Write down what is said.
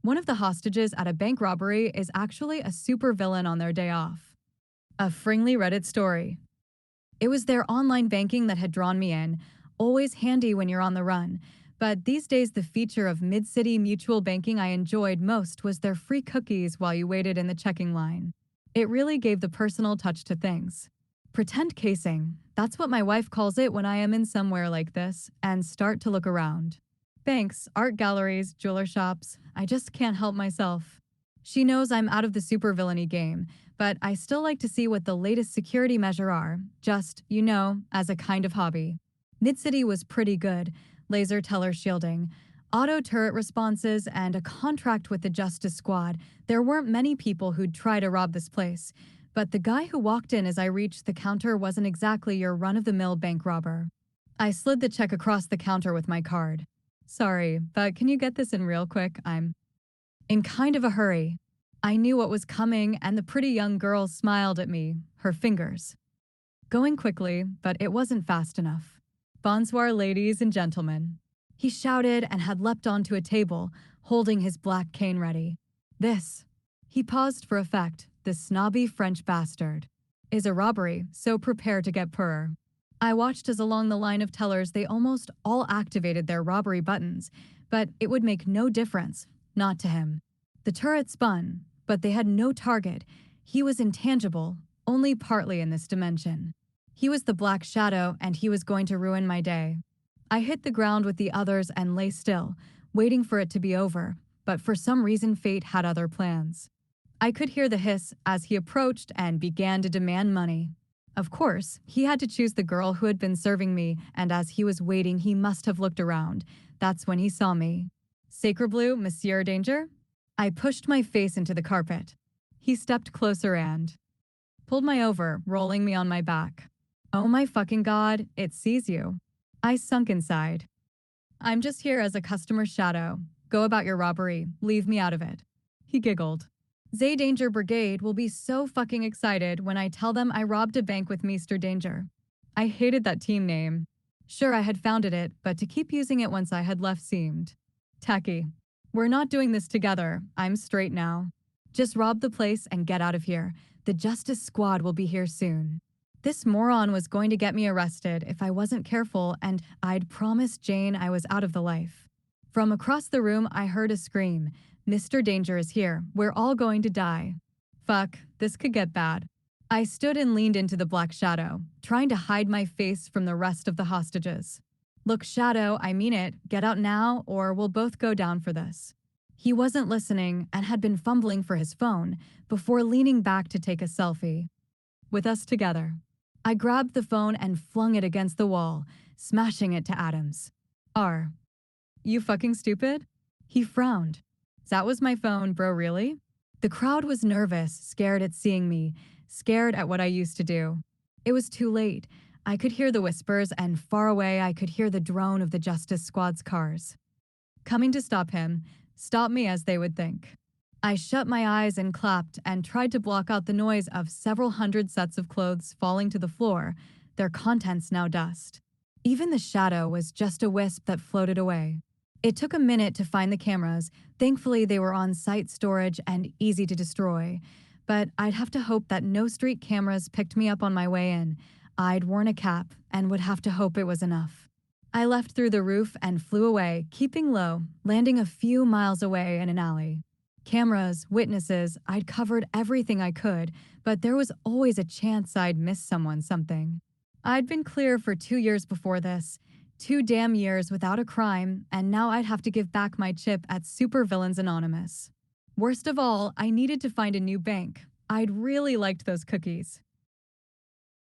One of the hostages at a bank robbery is actually a supervillain on their day off. A Fringly Reddit story. It was their online banking that had drawn me in, always handy when you're on the run. But these days, the feature of mid-city mutual banking I enjoyed most was their free cookies while you waited in the checking line. It really gave the personal touch to things. Pretend casing, that's what my wife calls it when I am in somewhere like this and start to look around. Banks, art galleries, jeweler shops, I just can't help myself. She knows I'm out of the supervillainy game, but I still like to see what the latest security measure are, just, as a kind of hobby. Mid-City was pretty good, laser teller shielding, auto turret responses, and a contract with the Justice Squad. There weren't many people who'd try to rob this place, but the guy who walked in as I reached the counter wasn't exactly your run-of-the-mill bank robber. I slid the check across the counter with my card. Sorry, but can you get this in real quick? I'm in kind of a hurry. I knew what was coming, and the pretty young girl smiled at me, her fingers going quickly, but it wasn't fast enough. Bonsoir, ladies and gentlemen. He shouted and had leapt onto a table, holding his black cane ready. This, he paused for effect, this snobby French bastard, is a robbery, so prepare to get purr. I watched as along the line of tellers they almost all activated their robbery buttons, but it would make no difference, not to him. The turret spun, but they had no target. He was intangible, only partly in this dimension. He was the black shadow, and he was going to ruin my day. I hit the ground with the others and lay still, waiting for it to be over, but for some reason fate had other plans. I could hear the hiss as he approached and began to demand money. Of course, he had to choose the girl who had been serving me, and as he was waiting, he must have looked around. That's when he saw me. Sacre bleu, Monsieur Danger? I pushed my face into the carpet. He stepped closer and pulled me over, rolling me on my back. Oh my fucking god, it sees you. I sunk inside. I'm just here as a customer shadow. Go about your robbery. Leave me out of it. He giggled. Zay Danger Brigade will be so fucking excited when I tell them I robbed a bank with Mr. Danger. I hated that team name. Sure, I had founded it, but to keep using it once I had left seemed tacky. We're not doing this together. I'm straight now. Just rob the place and get out of here. The Justice Squad will be here soon. This moron was going to get me arrested if I wasn't careful, and I'd promised Jane I was out of the life. From across the room, I heard a scream. Mr. Danger is here. We're all going to die. Fuck, this could get bad. I stood and leaned into the black shadow, trying to hide my face from the rest of the hostages. Look, Shadow, I mean it. Get out now, or we'll both go down for this. He wasn't listening and had been fumbling for his phone before leaning back to take a selfie with us together. I grabbed the phone and flung it against the wall, smashing it to atoms. You fucking stupid? He frowned. That was my phone, bro, really? The crowd was nervous, scared at seeing me, scared at what I used to do. It was too late. I could hear the whispers, and far away I could hear the drone of the Justice Squad's cars. Coming to stop him, stop me as they would think. I shut my eyes and clapped and tried to block out the noise of several hundred sets of clothes falling to the floor, their contents now dust. Even the shadow was just a wisp that floated away. It took a minute to find the cameras. Thankfully, they were on-site storage and easy to destroy. But I'd have to hope that no street cameras picked me up on my way in. I'd worn a cap and would have to hope it was enough. I left through the roof and flew away, keeping low, landing a few miles away in an alley. Cameras, witnesses, I'd covered everything I could, but there was always a chance I'd miss someone something. I'd been clear for 2 years before this. 2 damn years without a crime, and now I'd have to give back my chip at Supervillains Anonymous. Worst of all, I needed to find a new bank. I'd really liked those cookies.